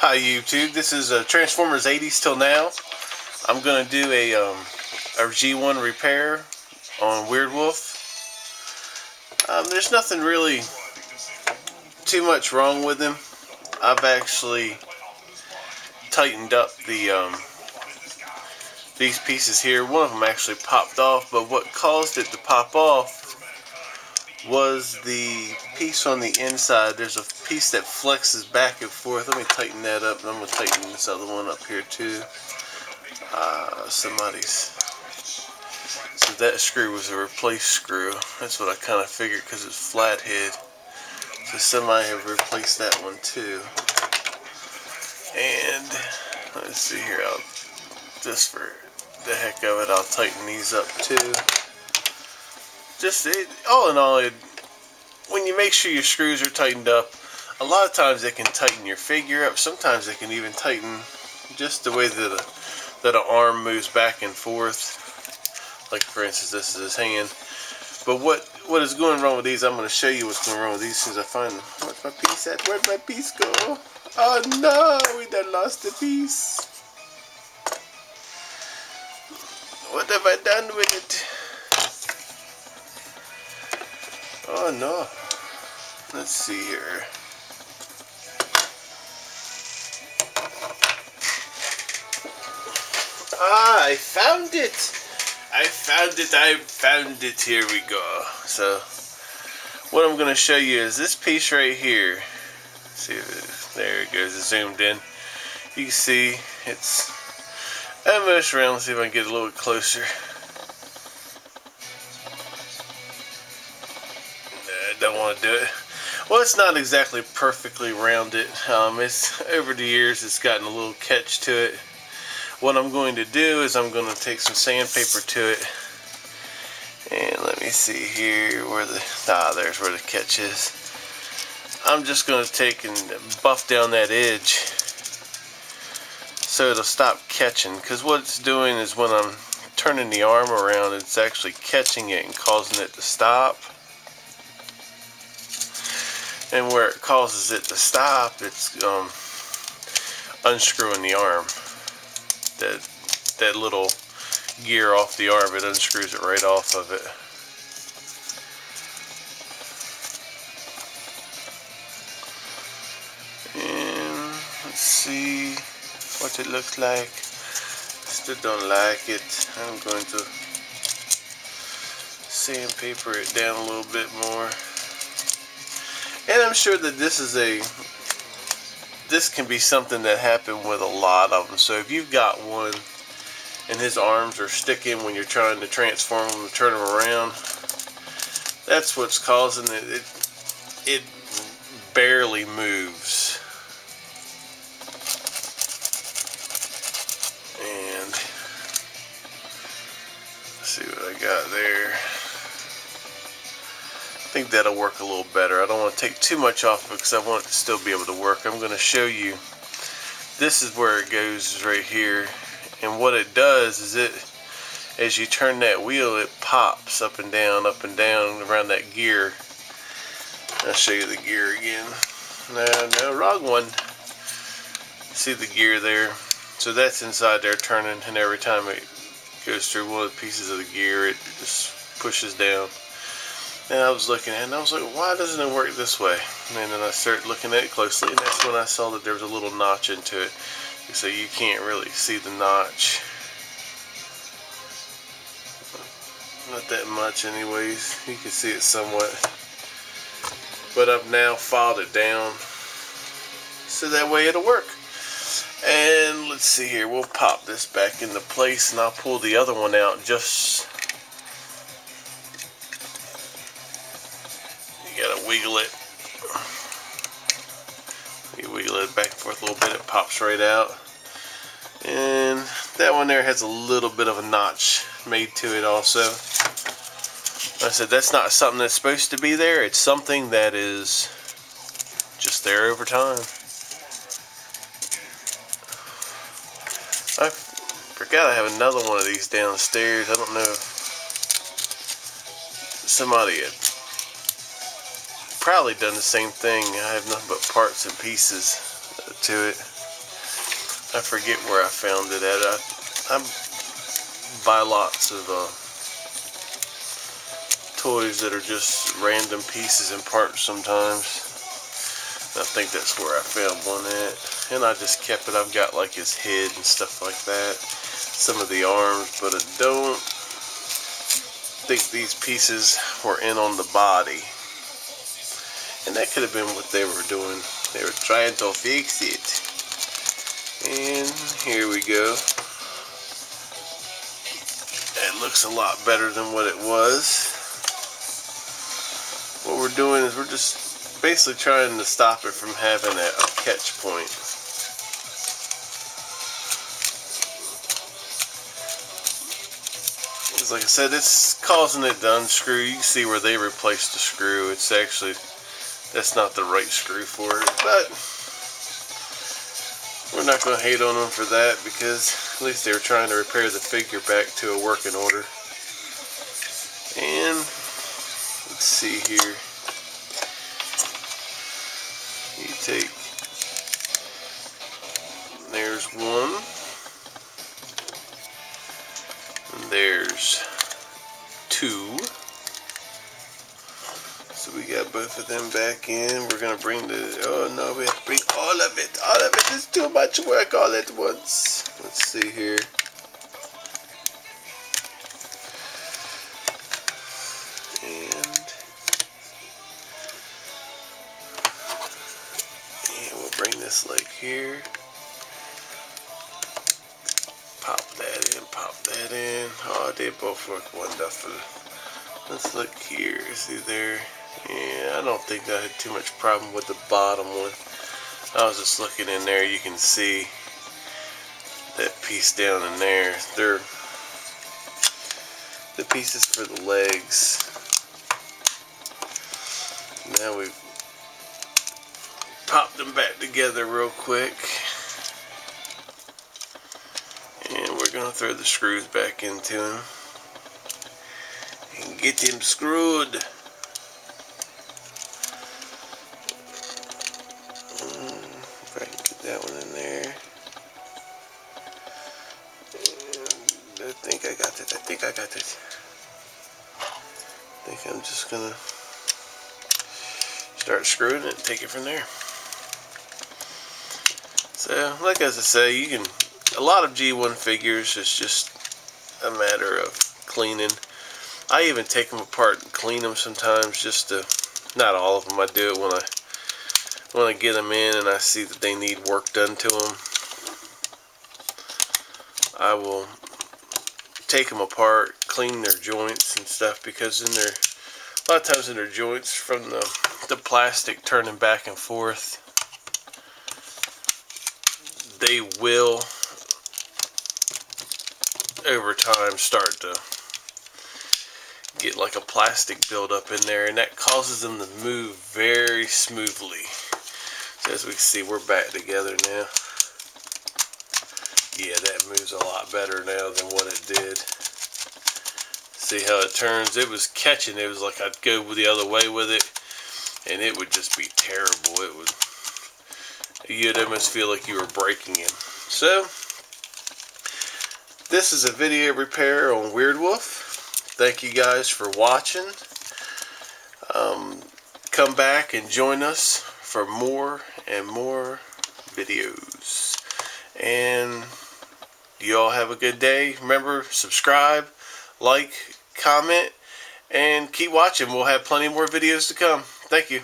Hi YouTube, this is Transformers 80s till now. I'm going to do a G1 repair on Weirdwolf. There's nothing really too much wrong with him. I've actually tightened up these pieces here. One of them actually popped off, but what caused it to pop off was the piece on the inside. There's a piece that flexes back and forth. Let me tighten that up, and I'm going to tighten this other one up here too. So that screw was a replaced screw. That's what I kind of figured because it's flathead. So somebody have replaced that one too. And let's see here, just for the heck of it, I'll tighten these up too. All in all, when you make sure your screws are tightened up, a lot of times they can tighten your figure up. Sometimes they can even tighten just the way that an arm moves back and forth. Like for instance, this is his hand. But what is going wrong with these? I'm going to show you what's going wrong with these since I find them. What's my piece at? Where'd my piece go? Oh no, we done lost the piece. What have I done with it? Oh no. Let's see here. Ah, I found it. I found it. Here we go. So, what I'm going to show you is this piece right here. See, there it goes. It's zoomed in. You can see it's almost round. Let's see if I can get a little bit closer. I don't want to do it. Well, it's not exactly perfectly rounded. It's over the years, it's gotten a little catch to it. What I'm going to do is I'm going to take some sandpaper to it, and let me see here where there's where the catch is. I'm just going to take and buff down that edge so it'll stop catching, because what it's doing is when I'm turning the arm around, it's actually catching it and causing it to stop. And where it causes it to stop, it's unscrewing the arm. That little gear off the arm, it unscrews it right off of it. And let's see what it looks like. Still don't like it. I'm going to sandpaper it down a little bit more. And I'm sure that this can be something that happened with a lot of them. So if you've got one and his arms are sticking when you're trying to transform them and turn them around, that's what's causing it. It barely moves. And let's see what I got there. I think that'll work a little better. I don't want to take too much off because I want it to still be able to work. I'm going to show you. This is where it goes right here. And what it does is as you turn that wheel, it pops up and down around that gear. I'll show you the gear again. No, wrong one. See the gear there? So that's inside there turning, and every time it goes through one of the pieces of the gear, it just pushes down. And I was looking at it, and I was like, why doesn't it work this way? And then I started looking at it closely, and that's when I saw that there was a little notch into it. So you can't really see the notch. Not that much anyways. You can see it somewhat. But I've now filed it down so that way it'll work. And let's see here, we'll pop this back into place, and I'll pull the other one out just... You gotta wiggle it. You wiggle it back and forth a little bit, it pops right out. And that one there has a little bit of a notch made to it also. Like I said, that's not something that's supposed to be there. It's something that is just there over time. I forgot I have another one of these downstairs. I don't know if somebody had probably done the same thing. I have nothing but parts and pieces to it. I forget where I found it at. I buy lots of toys that are just random pieces and parts sometimes. I think that's where I found one at. And I just kept it. I've got like his head and stuff like that. Some of the arms, but I don't think these pieces were in on the body. And that could have been what they were doing. They were trying to fix it. And here we go. It looks a lot better than what it was. What we're doing is we're just basically trying to stop it from having a catch point. Because like I said, it's causing it to unscrew. You can see where they replaced the screw. It's actually, that's not the right screw for it. But we're not going to hate on them for that, because at least they were trying to repair the figure back to a working order. And let's see here. You take, there's one, and there's two. So we got both of them back in. We're gonna bring the, oh no, we have to bring all of it. All of it is too much work all at once. Let's see here. And we'll bring this leg here. Pop that in, pop that in. Oh, they both work wonderful. Let's look here. See there? Yeah, I don't think I had too much problem with the bottom one. I was just looking in there. You can see that piece down in there. They're the pieces for the legs. Now we've popped them back together real quick. And we're going to throw the screws back into them. And get them screwed. If I can get that one in there. And I think I got it. I think I got it. I think I'm just going to start screwing it and take it from there. So, like as I say, you can, a lot of G1 figures is just a matter of cleaning. I even take them apart and clean them sometimes, just to, not all of them, I do it when I get them in and I see that they need work done to them. I will take them apart, clean their joints and stuff, because in their, a lot of times in their joints, from the plastic turning back and forth, they will over time start to get like a plastic buildup in there, and that causes them to move very smoothly. So as we can see, we're back together now. Yeah, that moves a lot better now than what it did. See how it turns? It was catching. It was like I'd go the other way with it, and it would just be terrible. It would, you'd almost feel like you were breaking him. So, this is a video repair on Weirdwolf. Thank you guys for watching. Come back and join us for more and more videos. And you all have a good day. Remember, subscribe, like, comment, and keep watching. We'll have plenty more videos to come. Thank you.